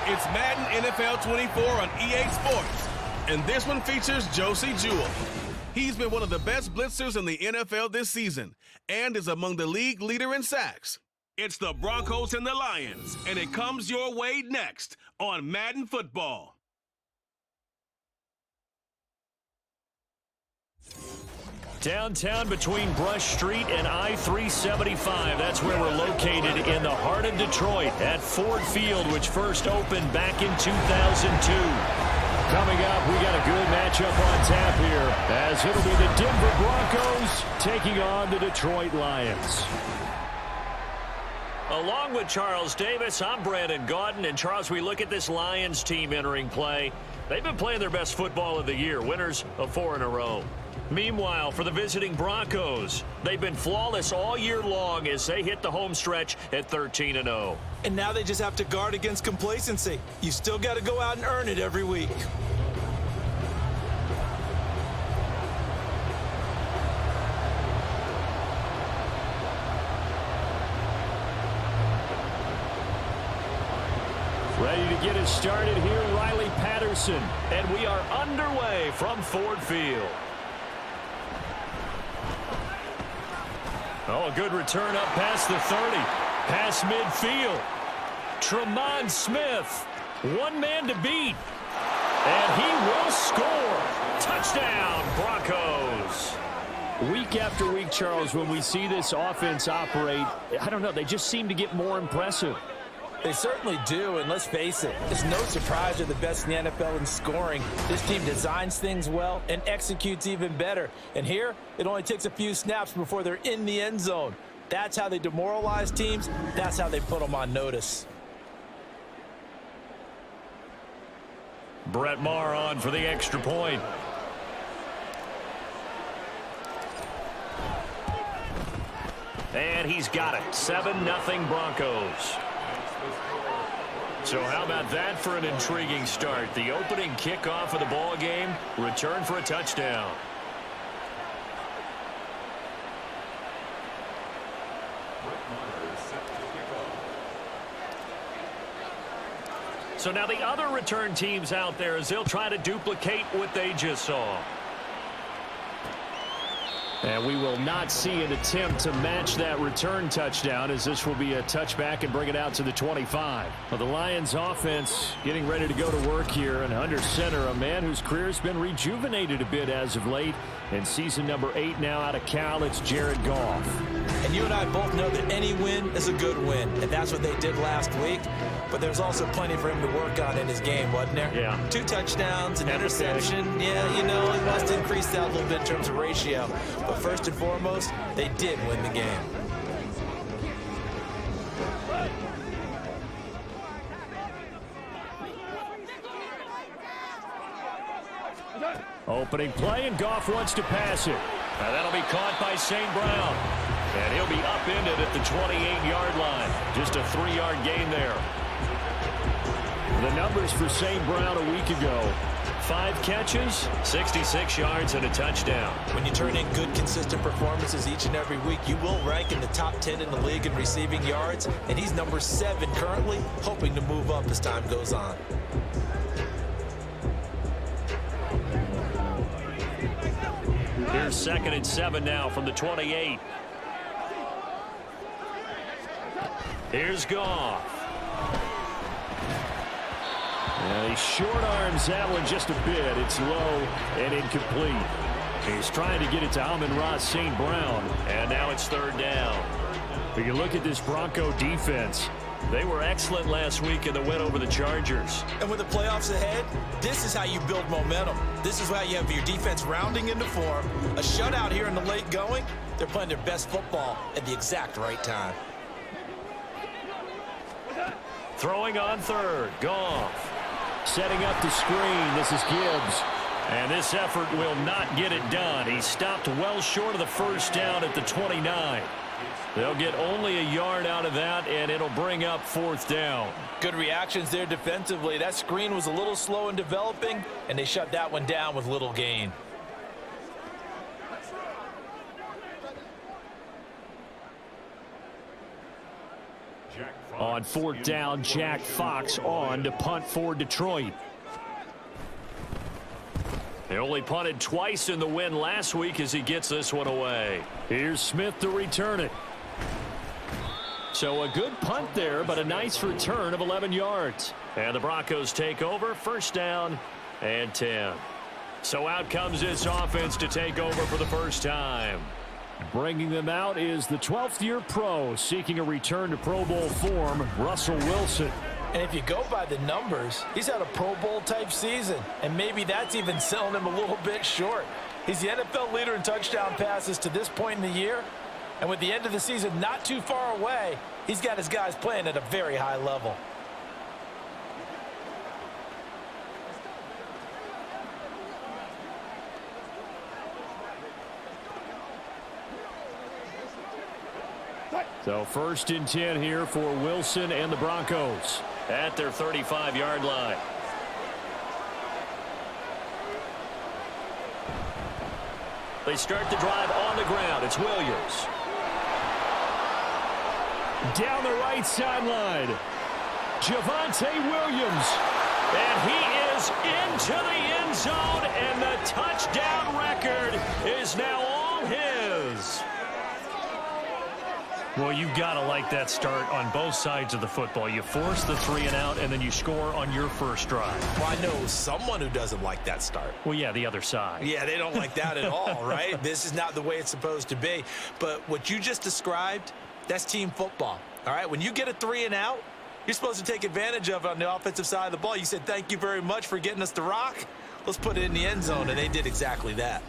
It's Madden NFL 24 on EA Sports, and this one features Josie Jewell. He's been one of the best blitzers in the NFL this season and is among the league leader in sacks. It's the Broncos and the Lions, and it comes your way next on Madden Football. Downtown between Brush Street and I-375. That's where we're located in the heart of Detroit at Ford Field, which first opened back in 2002. Coming up, we got a good matchup on tap here, as it'll be the Denver Broncos taking on the Detroit Lions. Along with Charles Davis, I'm Brandon Gaudin. And Charles, we look at this Lions team entering play. They've been playing their best football of the year, winners of 4 in a row. Meanwhile, for the visiting Broncos, they've been flawless all year long as they hit the home stretch at 13-0. And now they just have to guard against complacency. You still got to go out and earn it every week. Ready to get it started here, Riley Patterson. And we are underway from Ford Field. Oh, a good return up past the 30. Past midfield. Tremont Smith. One man to beat. And he will score. Touchdown, Broncos. Week after week, Charles, when we see this offense operate, I don't know, they just seem to get more impressive. They certainly do, and let's face it, it's no surprise they're the best in the NFL in scoring. This team designs things well and executes even better. And here, it only takes a few snaps before they're in the end zone. That's how they demoralize teams. That's how they put them on notice. Brett Maher on for the extra point. And he's got it. 7-0 Broncos. So how about that for an intriguing start? The opening kickoff of the ball game, return for a touchdown. So now the other return teams out there as they'll try to duplicate what they just saw. And we will not see an attempt to match that return touchdown, as this will be a touchback and bring it out to the 25. Well, the Lions offense getting ready to go to work here, and under center, a man whose career has been rejuvenated a bit as of late. In season number 8 now out of Cal, it's Jared Goff. And you and I both know that any win is a good win, and that's what they did last week. But there's also plenty for him to work on in his game, wasn't there? Yeah. 2 touchdowns, an interception. Yeah, you know, he must increase that a little bit in terms of ratio. But first and foremost, they did win the game. Opening play, and Goff wants to pass it. Now that'll be caught by St. Brown. And he'll be upended at the 28-yard line. Just a 3-yard gain there. The numbers for St. Brown a week ago. 5 catches, 66 yards, and a touchdown. When you turn in good, consistent performances each and every week, you will rank in the top 10 in the league in receiving yards. And he's number 7 currently, hoping to move up as time goes on. Here's 2nd and 7 now from the 28. Here's Goff. And he short arms that one just a bit. It's low and incomplete. He's trying to get it to Amon-Ra St. Brown. And now it's 3rd down. But you look at this Bronco defense. They were excellent last week in the win over the Chargers. And with the playoffs ahead, this is how you build momentum. This is how you have your defense rounding into form. A shutout here in the late going. They're playing their best football at the exact right time. Throwing on 3rd. Goff. Setting up the screen. This is Gibbs. And this effort will not get it done. He stopped well short of the 1st down at the 29. They'll get only a yard out of that, and it'll bring up 4th down. Good reactions there defensively. That screen was a little slow in developing, and they shut that one down with little gain. Jack On fourth down, Jack Fox on to punt for Detroit. They only punted twice in the win last week as he gets this one away. Here's Smith to return it. So a good punt there, but a nice return of 11 yards. And the Broncos take over, first down and 10. So out comes this offense to take over for the first time. Bringing them out is the 12th-year pro seeking a return to Pro Bowl form, Russell Wilson. And if you go by the numbers, he's had a Pro Bowl-type season, and maybe that's even selling him a little bit short. He's the NFL leader in touchdown passes to this point in the year, and with the end of the season not too far away, he's got his guys playing at a very high level. So first and 10 here for Wilson and the Broncos at their 35-yard line. They start the drive on the ground. It's Williams. Down the right sideline. Javonte Williams. And he is into the end zone, and the touchdown record is now all his. Well, you've got to like that start on both sides of the football. You force the 3 and out, and then you score on your first drive. Well, I know someone who doesn't like that start. Well, yeah, the other side. Yeah, they don't like that at all, right? This is not the way it's supposed to be. But what you just described, that's team football, all right? When you get a 3 and out, you're supposed to take advantage of it on the offensive side of the ball. You said, thank you very much for getting us the rock. Let's put it in the end zone, and they did exactly that.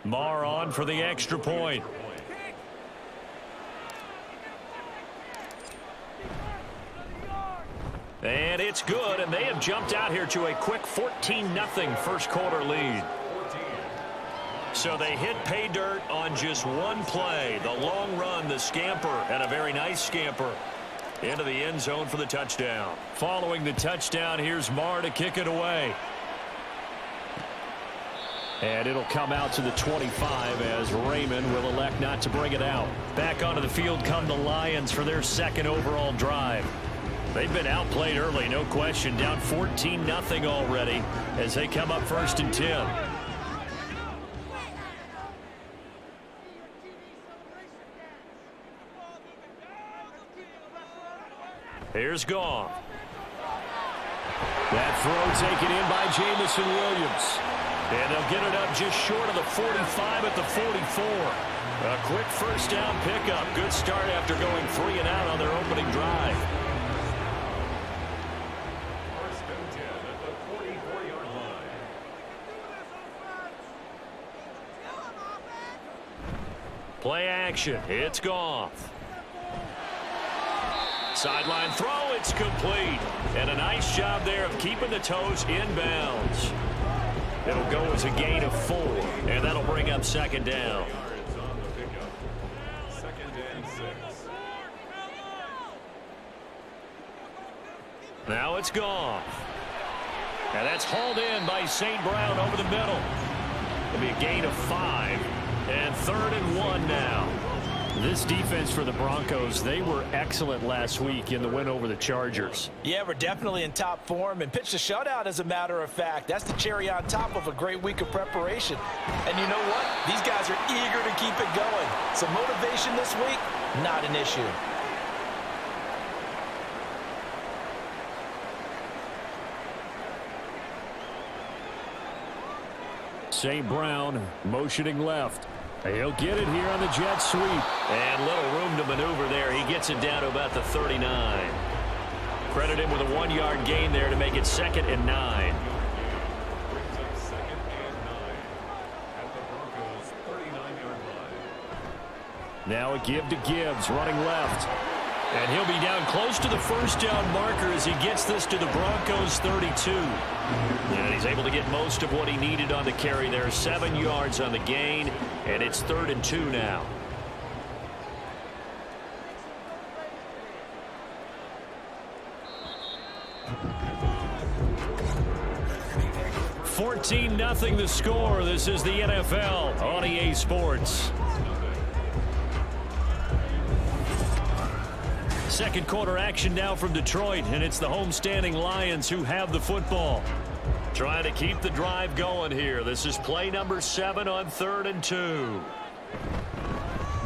Marr on for the extra point. And it's good, and they have jumped out here to a quick 14-0 first quarter lead. So they hit pay dirt on just one play. The long run, the scamper, and a very nice scamper into the end zone for the touchdown. Following the touchdown, here's Marr to kick it away. And it'll come out to the 25 as Raymond will elect not to bring it out. Back onto the field come the Lions for their second overall drive. They've been outplayed early, no question. Down 14-0 already as they come up first and 10. Here's Goff. That throw taken in by Jamison Williams. And they'll get it up just short of the 45 at the 44. A quick first down pickup. Good start after going 3 and out on their opening drive. First and 10 at the 44-yard line. Play action. It's Goff. Sideline throw. It's complete. And a nice job there of keeping the toes in bounds. It'll go as a gain of 4, and that'll bring up second down. Second and 6. Now it's Goff. And that's hauled in by St. Brown over the middle. It'll be a gain of 5, and 3rd and 1 now. This defense for the Broncos, they were excellent last week in the win over the Chargers. Yeah, we're definitely in top form and pitched a shutout, as a matter of fact. That's the cherry on top of a great week of preparation. And you know what? These guys are eager to keep it going. So motivation this week, not an issue. St. Brown motioning left. He'll get it here on the jet sweep. And little room to maneuver there. He gets it down to about the 39. Credit him with a 1-yard gain there to make it 2nd and 9. Brings up 2nd and 9 at the Broncos' 39-yard line. Now a give to Gibbs, running left. And he'll be down close to the first down marker as he gets this to the Broncos' 32. And he's able to get most of what he needed on the carry there. 7 yards on the gain, and it's 3rd and 2 now. $14-0 the score. This is the NFL on EA Sports. Second quarter action now from Detroit, and it's the homestanding Lions who have the football. Trying to keep the drive going here. This is play number 7 on 3rd and 2.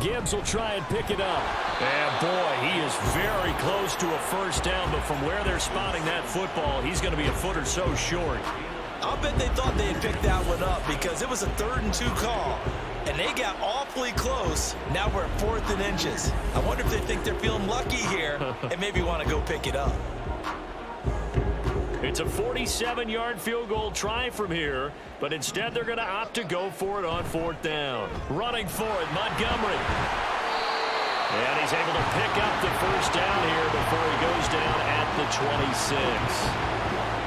Gibbs will try and pick it up. And boy, he is very close to a first down, but from where they're spotting that football, he's going to be a foot or so short. I'll bet they thought they had picked that one up because it was a 3rd and 2 call. And they got awfully close. Now we're at 4th and inches. I wonder if they think they're feeling lucky here and maybe want to go pick it up. It's a 47-yard field goal try from here, but instead they're going to opt to go for it on 4th down. Running for it, Montgomery. And he's able to pick up the first down here before he goes down at the 26.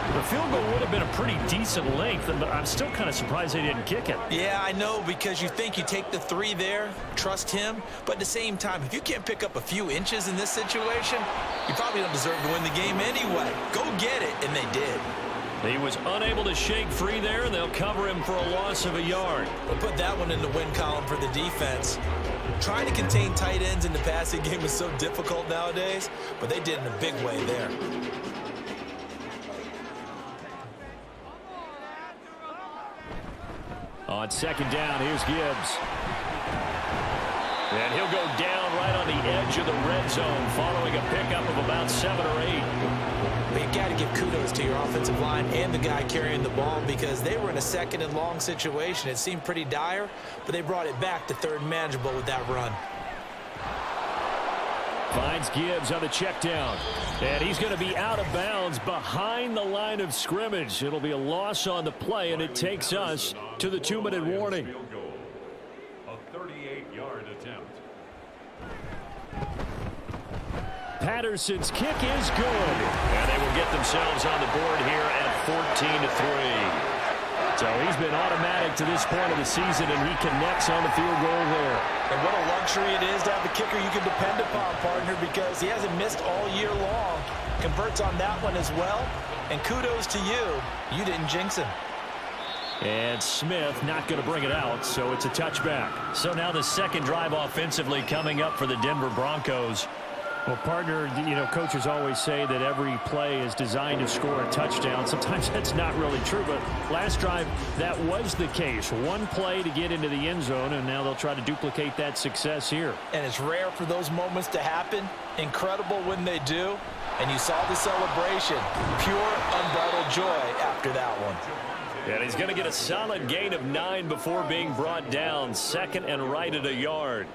The field goal would have been a pretty decent length, but I'm still kind of surprised they didn't kick it. Yeah, I know, because you think you take the 3 there, trust him, but at the same time, if you can't pick up a few inches in this situation, you probably don't deserve to win the game anyway. Go get it, and they did. He was unable to shake free there, and they'll cover him for a loss of a yard. We'll put that one in the win column for the defense. Trying to contain tight ends in the passing game is so difficult nowadays, but they did in a big way there. On 2nd down, here's Gibbs. And he'll go down right on the edge of the red zone following a pickup of about 7 or 8. But you got to give kudos to your offensive line and the guy carrying the ball because they were in a 2nd and long situation. It seemed pretty dire, but they brought it back to 3rd and manageable with that run. Finds Gibbs on the check down. And he's going to be out of bounds behind the line of scrimmage. It'll be a loss on the play, and it takes us to the 2-minute warning. A 38-yard attempt. Patterson's kick is good. And they will get themselves on the board here at 14-3. So he's been automatic to this point of the season, and he connects on the field goal there. And what a luxury it is to have a kicker you can depend upon, partner, because he hasn't missed all year long. Converts on that one as well. And kudos to you. You didn't jinx him. And Smith not going to bring it out, so it's a touchback. So now the second drive offensively coming up for the Denver Broncos. Well, partner, you know, coaches always say that every play is designed to score a touchdown. Sometimes that's not really true, but last drive, that was the case. One play to get into the end zone, and now they'll try to duplicate that success here. And it's rare for those moments to happen. Incredible when they do. And you saw the celebration. Pure, unbridled joy after that one. And he's going to get a solid gain of 9 before being brought down. 2nd and right at a yard.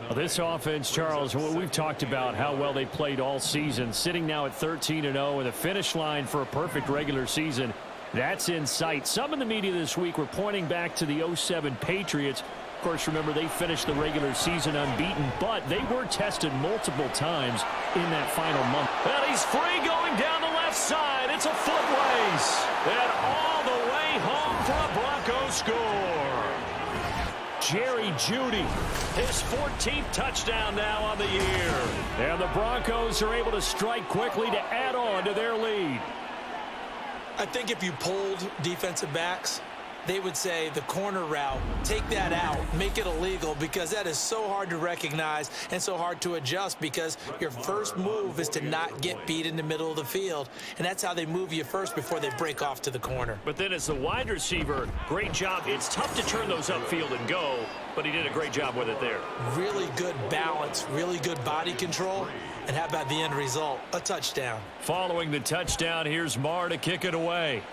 Well, this offense, Charles, we've talked about how well they played all season, sitting now at 13-0 and a finish line for a perfect regular season. That's in sight. Some in the media this week were pointing back to the 07 Patriots. Of course, remember, they finished the regular season unbeaten, but they were tested multiple times in that final month. And he's free going down the left side. It's a foot race. And all the way home for a Broncos score. Jerry Jeudy, his 14th touchdown now on the year. And the Broncos are able to strike quickly to add on to their lead. I think if you polled defensive backs, they would say the corner route, take that out, make it illegal, because that is so hard to recognize and so hard to adjust, because your first move is to not get beat in the middle of the field, and that's how they move you first before they break off to the corner. But then as the wide receiver, great job. It's tough to turn those upfield and go, but he did a great job with it there. Really good balance, really good body control, and how about the end result? A touchdown. Following the touchdown, here's Marr to kick it away.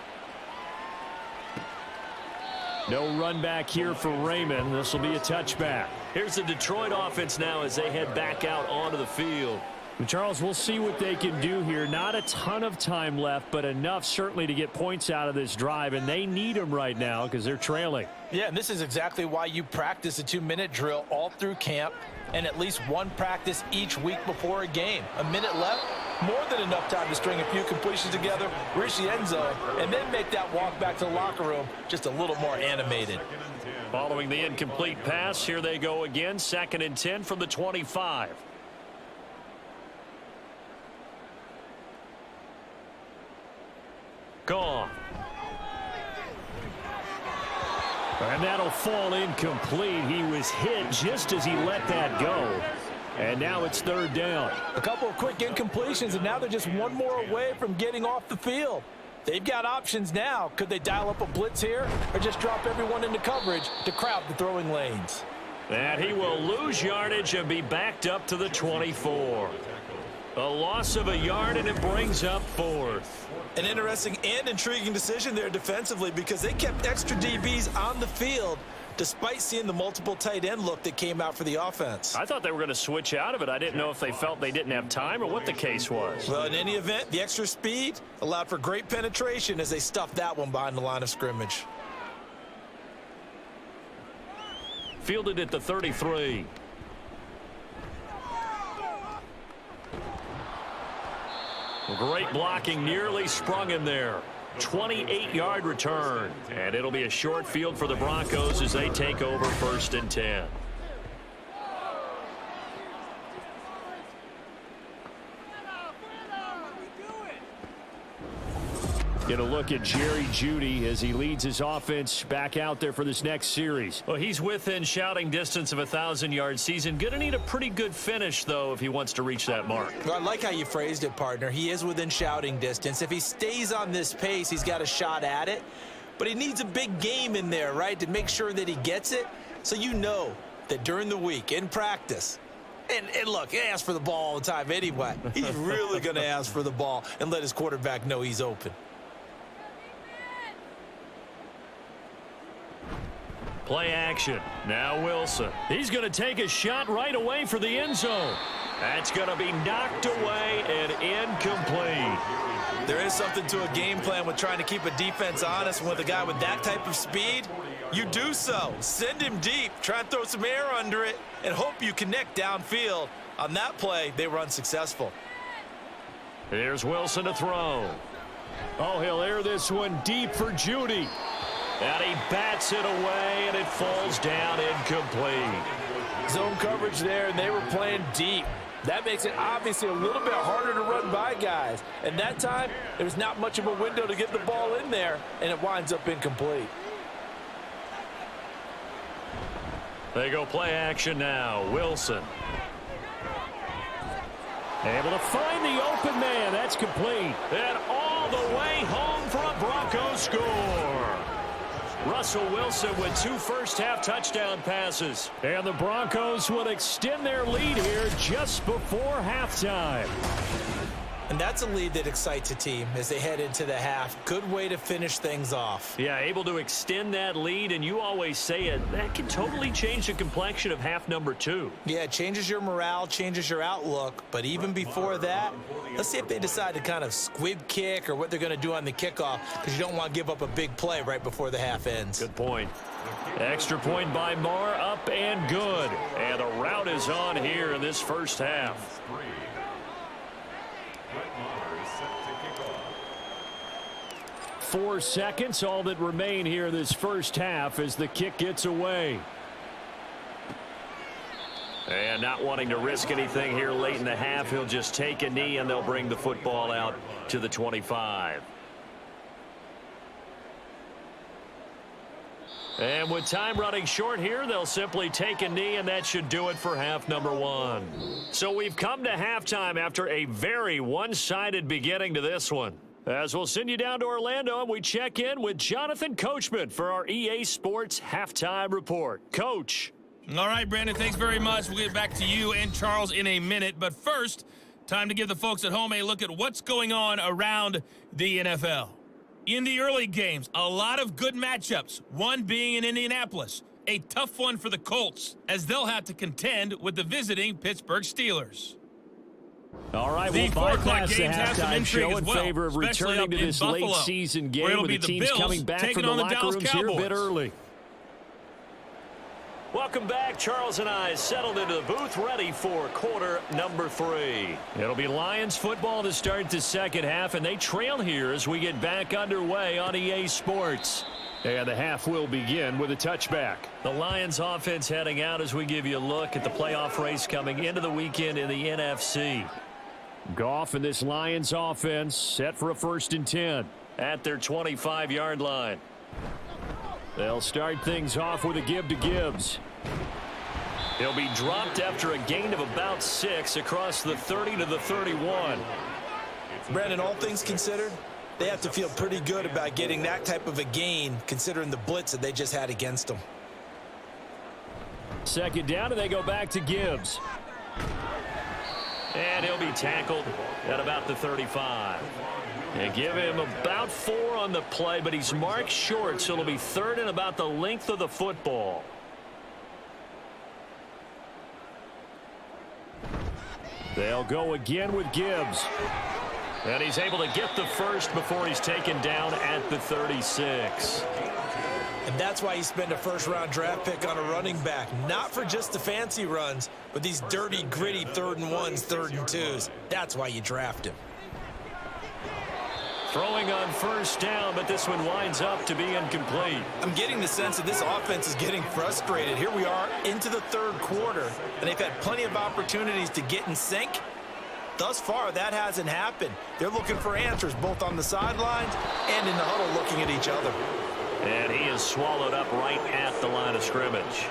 No run back here for Raymond. This will be a touchback. Here's the Detroit offense now as they head back out onto the field. And Charles, we'll see what they can do here. Not a ton of time left, but enough certainly to get points out of this drive, and they need them right now because they're trailing. Yeah, and this is exactly why you practice a 2-minute drill all through camp and at least one practice each week before a game. A minute left, more than enough time to string a few completions together, reach the end zone, and then make that walk back to the locker room just a little more animated. Following the incomplete pass, here they go again. 2nd and 10 from the 25. Gone. And that'll fall incomplete. He was hit just as he let that go. And now it's third down. A couple of quick incompletions, and now they're just one more away from getting off the field. They've got options now. Could they dial up a blitz here or just drop everyone into coverage to crowd the throwing lanes? And he will lose yardage and be backed up to the 24. A loss of a yard, and it brings up fourth. An interesting and intriguing decision there defensively because they kept extra DBs on the field despite seeing the multiple tight end look that came out for the offense. I thought they were going to switch out of it. I didn't know if they felt they didn't have time or what the case was. Well, in any event, the extra speed allowed for great penetration as they stuffed that one behind the line of scrimmage. Fielded at the 33. Great blocking, nearly sprung him there. 28-yard return. And it'll be a short field for the Broncos as they take over 1st and 10. Get a look at Jerry Jeudy as he leads his offense back out there for this next series. Well, he's within shouting distance of a 1,000-yard season. Going to need a pretty good finish, though, if he wants to reach that mark. Well, I like how you phrased it, partner. He is within shouting distance. If he stays on this pace, he's got a shot at it. But he needs a big game in there, right, to make sure that he gets it. So you know that during the week, in practice, and look, he asks for the ball all the time anyway. He's really going to ask for the ball and let his quarterback know he's open. Play action. Now Wilson. He's going to take a shot right away for the end zone. That's going to be knocked away and incomplete. There is something to a game plan with trying to keep a defense honest. And with a guy with that type of speed, you do so. Send him deep. Try and throw some air under it and hope you connect downfield. On that play, they were unsuccessful. Here's Wilson to throw. Oh, he'll air this one deep for Jeudy. And he bats it away, and it falls down incomplete. Zone coverage there, and they were playing deep. That makes it obviously a little bit harder to run by guys. And that time, there's not much of a window to get the ball in there, and it winds up incomplete. They go play action now. Wilson. Able to find the open man. That's complete. And all the way home for a Broncos score. Russell Wilson with 2 first-half touchdown passes. And the Broncos will extend their lead here just before halftime. And that's a lead that excites a team as they head into the half. Good way to finish things off. Yeah, able to extend that lead, and you always say it, that can totally change the complexion of half number 2. Yeah, it changes your morale, changes your outlook. But even before that, let's see if they decide to kind of squib kick or what they're going to do on the kickoff, because you don't want to give up a big play right before the half ends. Good point. Extra point by Marr, up and good. And the route is on here in this first half. 4 seconds, all that remain here this first half as the kick gets away. And not wanting to risk anything here late in the half, he'll just take a knee and they'll bring the football out to the 25. And with time running short here, they'll simply take a knee, and that should do it for half number 1. So we've come to halftime after a very one-sided beginning to this one. As we'll send you down to Orlando, and we check in with Jonathan Coachman for our EA Sports Halftime Report. Coach. All right, Brandon, thanks very much. We'll get back to you and Charles in a minute. But first, time to give the folks at home a look at what's going on around the NFL. In the early games, a lot of good matchups, one being in Indianapolis. A tough one for the Colts, as they'll have to contend with the visiting Pittsburgh Steelers. All right, the we'll 4 o'clock bypass the games have some halftime intrigue show as in well, favor of especially returning up to in this Buffalo, late season where game it'll with be the the teams Bills coming back taking from the on the locker Dallas rooms here a bit Cowboys. early. Welcome back. Charles and I settled into the booth, ready for quarter number 3. It'll be Lions football to start the second half, and they trail here as we get back underway on EA Sports. And the half will begin with a touchback. The Lions offense heading out as we give you a look at the playoff race coming into the weekend in the NFC. Goff and this Lions offense set for a 1st and 10 at their 25-yard line. They'll start things off with a give to Gibbs. He'll be dropped after a gain of about 6 across the 30 to the 31. Brandon, all things considered, they have to feel pretty good about getting that type of a gain considering the blitz that they just had against them. Second down, and they go back to Gibbs. And he'll be tackled at about the 35. They give him about 4 on the play, but he's marked short, so it'll be third and about the length of the football. They'll go again with Gibbs. And he's able to get the first before he's taken down at the 36. And that's why you spend a first-round draft pick on a running back. Not for just the fancy runs, but these dirty, gritty 3rd and 1s, 3rd and 2s. That's why you draft him. Throwing on first down, but this one winds up to be incomplete. I'm getting the sense that this offense is getting frustrated. Here we are into the 3rd quarter, and they've had plenty of opportunities to get in sync. Thus far, that hasn't happened. They're looking for answers both on the sidelines and in the huddle looking at each other. And he is swallowed up right at the line of scrimmage.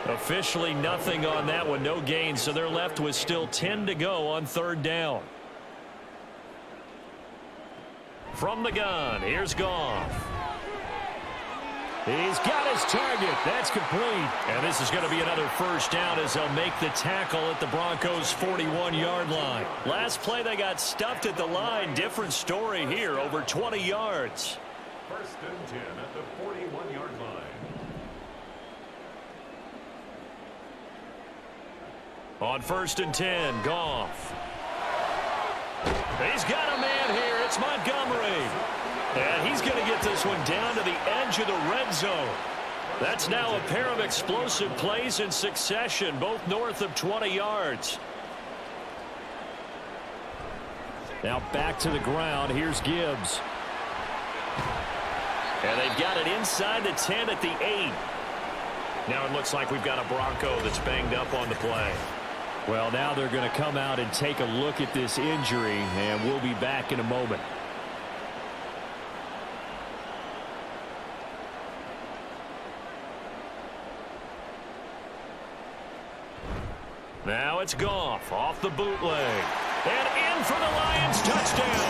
Officially nothing on that one, no gain, so they're left with still 10 to go on 3rd down. From the gun, here's Goff. He's got his target. That's complete. And this is going to be another first down as they'll make the tackle at the Broncos' 41-yard line. Last play, they got stuffed at the line. Different story here, over 20 yards. 1st and 10 at the 41-yard line. On 1st and 10, Goff. He's got a man here. It's Montgomery. And he's going to get this one down to the edge of the red zone. That's now a pair of explosive plays in succession, both north of 20 yards. Now back to the ground. Here's Gibbs. And they've got it inside the 10 at the 8. Now it looks like we've got a Bronco that's banged up on the play. Well, now they're going to come out and take a look at this injury, and we'll be back in a moment. Now it's Goff off the bootleg. And in for the Lions touchdown.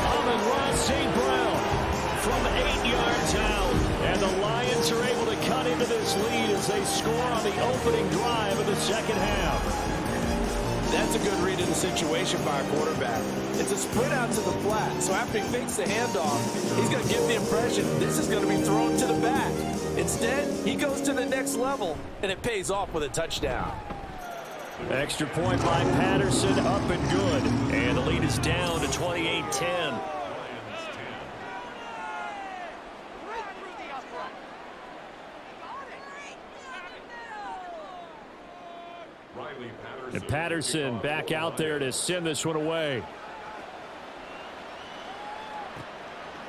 Amon-Ra St. Brown from 8 yards out. And the Lions are able to cut into this lead as they score on the opening drive of the second half. That's a good read of the situation by a quarterback. It's a sprint out to the flat, so after he fakes the handoff, he's going to give the impression this is going to be thrown to the back. Instead, he goes to the next level, and it pays off with a touchdown. Extra point by Patterson, up and good. And the lead is down to 28-10. And Patterson back out there to send this one away.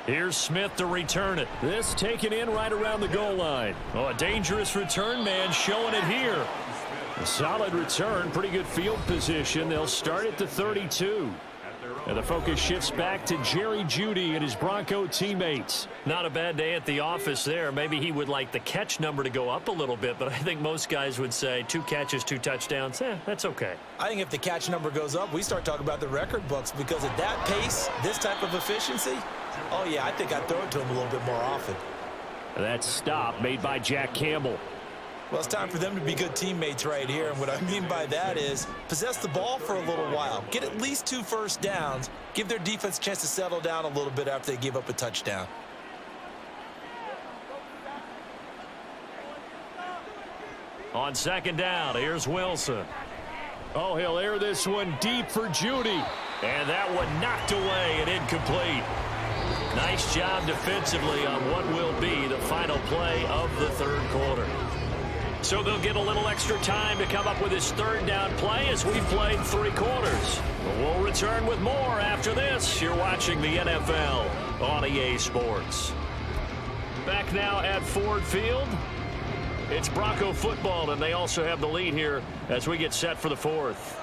Here's Smith to return it. This taken in right around the goal line. Oh, a dangerous return man showing it here. A solid return, pretty good field position. They'll start at the 32. And the focus shifts back to Jerry Jeudy and his Bronco teammates. Not a bad day at the office there. Maybe he would like the catch number to go up a little bit, but I think most guys would say 2 catches, 2 touchdowns. That's okay. I think if the catch number goes up, we start talking about the record books because at that pace, this type of efficiency, oh yeah, I think I'd throw it to him a little bit more often. That stop made by Jack Campbell. Well, it's time for them to be good teammates right here, and what I mean by that is possess the ball for a little while, get at least 2 first downs, give their defense a chance to settle down a little bit after they give up a touchdown. On second down, here's Wilson. Oh, he'll air this one deep for Jeudy. And that one knocked away and incomplete. Nice job defensively on what will be the final play of the 3rd quarter. So they'll get a little extra time to come up with his 3rd down play as we've played 3 quarters. We'll return with more after this. You're watching the NFL on EA Sports. Back now at Ford Field. It's Bronco football, and they also have the lead here as we get set for the 4th.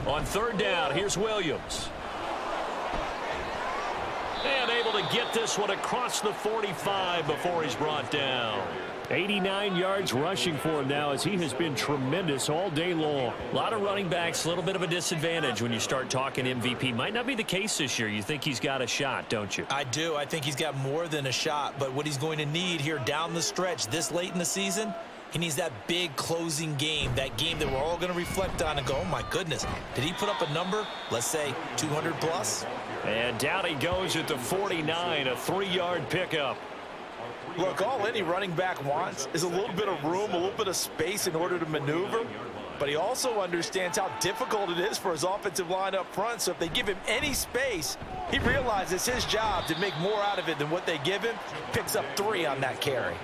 On 3rd down, here's Williams. And able to get this one across the 45 before he's brought down. 89 yards rushing for him now as he has been tremendous all day long. A lot of running backs, a little bit of a disadvantage when you start talking MVP. Might not be the case this year. You think he's got a shot, don't you? I do. I think he's got more than a shot. But what he's going to need here down the stretch this late in the season, he needs that big closing game, that game that we're all going to reflect on and go, oh, my goodness, did he put up a number, let's say 200 plus? And down he goes at the 49, a 3-yard pickup. Look, all any running back wants is a little bit of room, a little bit of space in order to maneuver. But he also understands how difficult it is for his offensive line up front. So if they give him any space, he realizes his job to make more out of it than what they give him. Picks up 3 on that carry.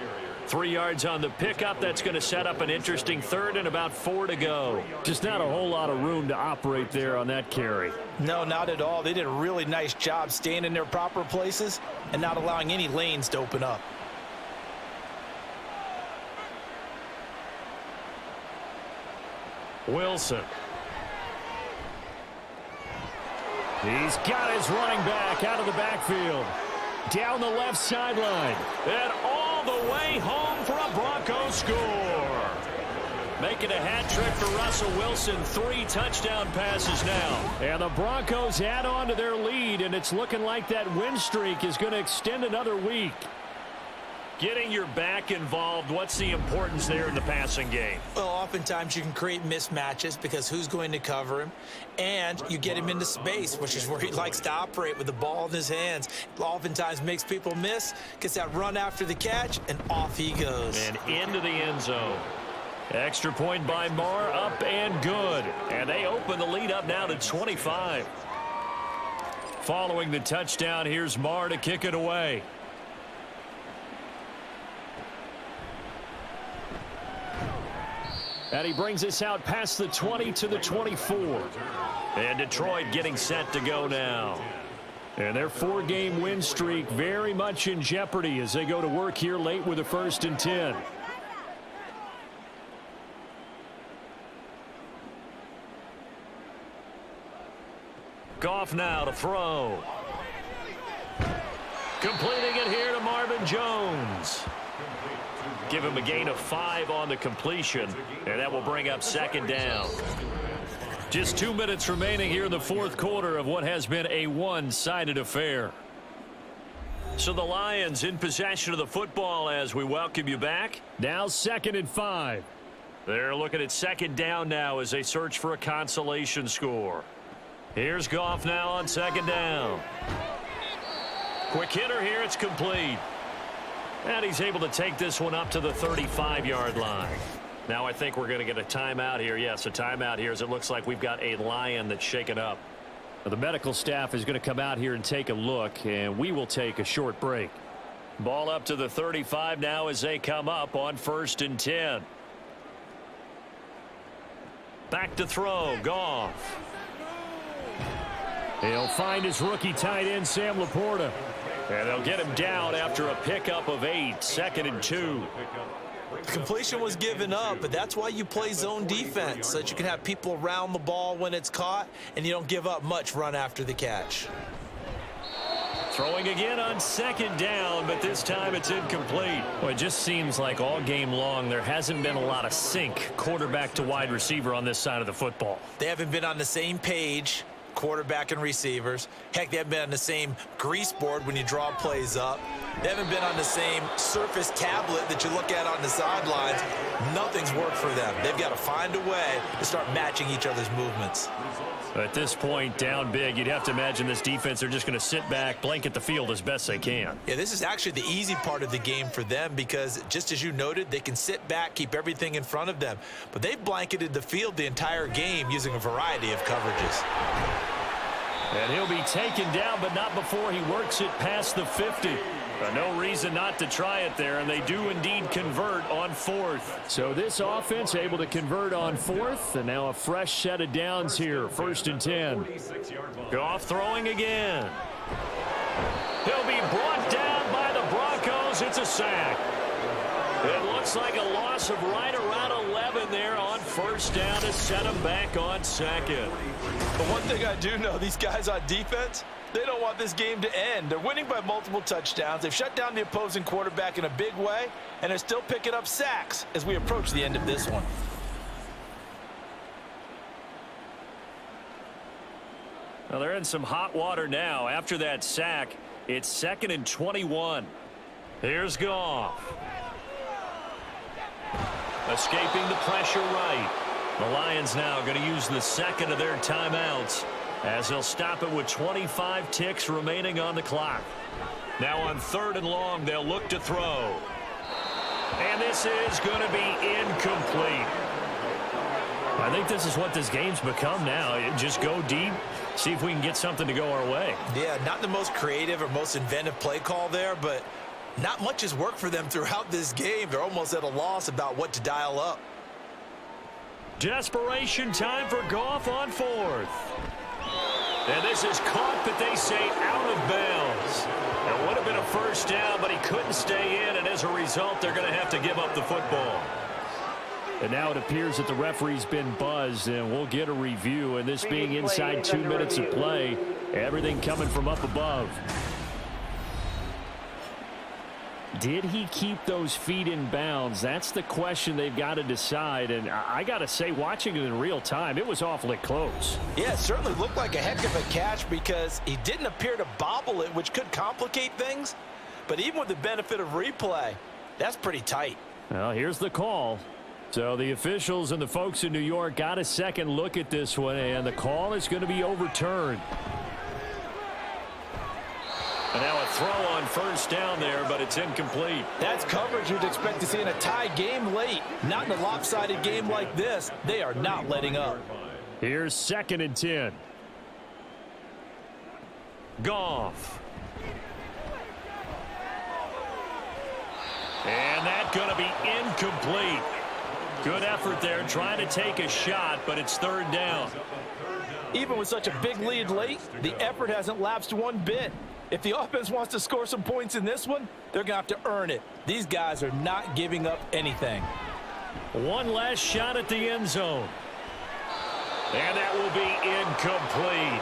3 yards on the pickup. That's going to set up an interesting third and about 4 to go. Just not a whole lot of room to operate there on that carry. No, not at all. They did a really nice job staying in their proper places and not allowing any lanes to open up. Wilson. He's got his running back out of the backfield. Down the left sideline. And all the way home for a Broncos score. Making a hat trick for Russell Wilson. 3 touchdown passes now. And the Broncos add on to their lead, and it's looking like that win streak is going to extend another week. Getting your back involved, what's the importance there in the passing game? Well, oftentimes you can create mismatches because who's going to cover him? And you get him into space, which is where he likes to operate with the ball in his hands. Oftentimes makes people miss, gets that run after the catch, and off he goes. And into the end zone. Extra point by Marr, up and good. And they open the lead up now to 25. Following the touchdown, here's Marr to kick it away. And he brings us out past the 20 to the 24. And Detroit getting set to go now. And their 4-game win streak very much in jeopardy as they go to work here late with a 1st and 10. Goff now to throw. Completing it here to Marvin Jones. Give him a gain of 5 on the completion, and that will bring up 2nd down. Just 2 minutes remaining here in the 4th quarter of what has been a one-sided affair. So the Lions in possession of the football as we welcome you back. Now 2nd and 5. They're looking at 2nd down now as they search for a consolation score. Here's Goff now on 2nd down. Quick hitter here, it's complete. And he's able to take this one up to the 35-yard line. Now I think we're going to get a timeout here. Yes, a timeout here as it looks like we've got a Lion that's shaken up. Now, the medical staff is going to come out here and take a look, and we will take a short break. Ball up to the 35 now as they come up on 1st and 10. Back to throw, Goff. He'll find his rookie tight end, Sam Laporta. And they'll get him down after a pickup of 8, 2nd and 2. The completion was given up, but that's why you play zone defense, so that you can have people around the ball when it's caught, and you don't give up much run after the catch. Throwing again on 2nd down, but this time it's incomplete. Well, it just seems like all game long there hasn't been a lot of sync quarterback to wide receiver on this side of the football. They haven't been on the same page, quarterback and receivers. Heck, they haven't been on the same grease board when you draw plays up. They haven't been on the same surface tablet that you look at on the sidelines. Nothing's worked for them. They've got to find a way to start matching each other's movements. At this point, down big, you'd have to imagine this defense, they're just going to sit back, blanket the field as best they can. Yeah, this is actually the easy part of the game for them because, just as you noted, they can sit back, keep everything in front of them. But they've blanketed the field the entire game using a variety of coverages. And he'll be taken down, but not before he works it past the 50. No reason not to try it there, and they do indeed convert on 4th. So this offense able to convert on 4th, and now a fresh set of downs here, 1st and 10. Goff throwing again. He'll be brought down by the Broncos. It's a sack. It looks like a loss of right around 11 there on 1st down to set him back on 2nd. But one thing I do know, these guys on defense, They don't want this game to end. They're winning by multiple touchdowns. They've shut down the opposing quarterback in a big way, and they're still picking up sacks as we approach the end of this one. Well, they're in some hot water now. After that sack, it's 2nd and 21. Here's Goff. Escaping the pressure right. The Lions now going to use the second of their timeouts as they'll stop it with 25 ticks remaining on the clock. Now on 3rd and long, they'll look to throw. And this is going to be incomplete. I think this is what this game's become now. Just go deep, see if we can get something to go our way. Yeah, not the most creative or most inventive play call there, but not much has worked for them throughout this game. They're almost at a loss about what to dial up. Desperation time for Goff on 4th. And this is caught, but they say out of bounds. It would have been a first down, but he couldn't stay in, and as a result, they're going to have to give up the football. And now it appears that the referee's been buzzed, and we'll get a review. And this being inside 2 minutes of play, everything coming from up above. Did he keep those feet in bounds? That's the question they've got to decide. And I got to say, watching it in real time, it was awfully close. Yeah, it certainly looked like a heck of a catch because he didn't appear to bobble it, which could complicate things. But even with the benefit of replay, that's pretty tight. Well, here's the call. So the officials and the folks in New York got a second look at this one, and the call is going to be overturned. And now a throw on first down there, but it's incomplete. That's coverage you'd expect to see in a tie game late. Not in a lopsided game like this. They are not letting up. Here's 2nd and 10. Goff. And that's going to be incomplete. Good effort there, trying to take a shot, but it's 3rd down. Even with such a big lead late, the effort hasn't lapsed one bit. If the offense wants to score some points in this one, they're going to have to earn it. These guys are not giving up anything. One last shot at the end zone. And that will be incomplete.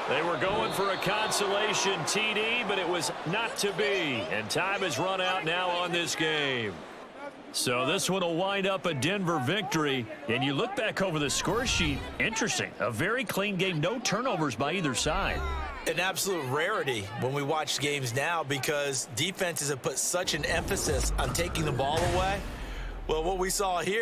They were going for a consolation TD, but it was not to be. And time has run out now on this game. So this one will wind up a Denver victory. And you look back over the score sheet, interesting. A very clean game, no turnovers by either side. An absolute rarity when we watch games now because defenses have put such an emphasis on taking the ball away. Well, what we saw here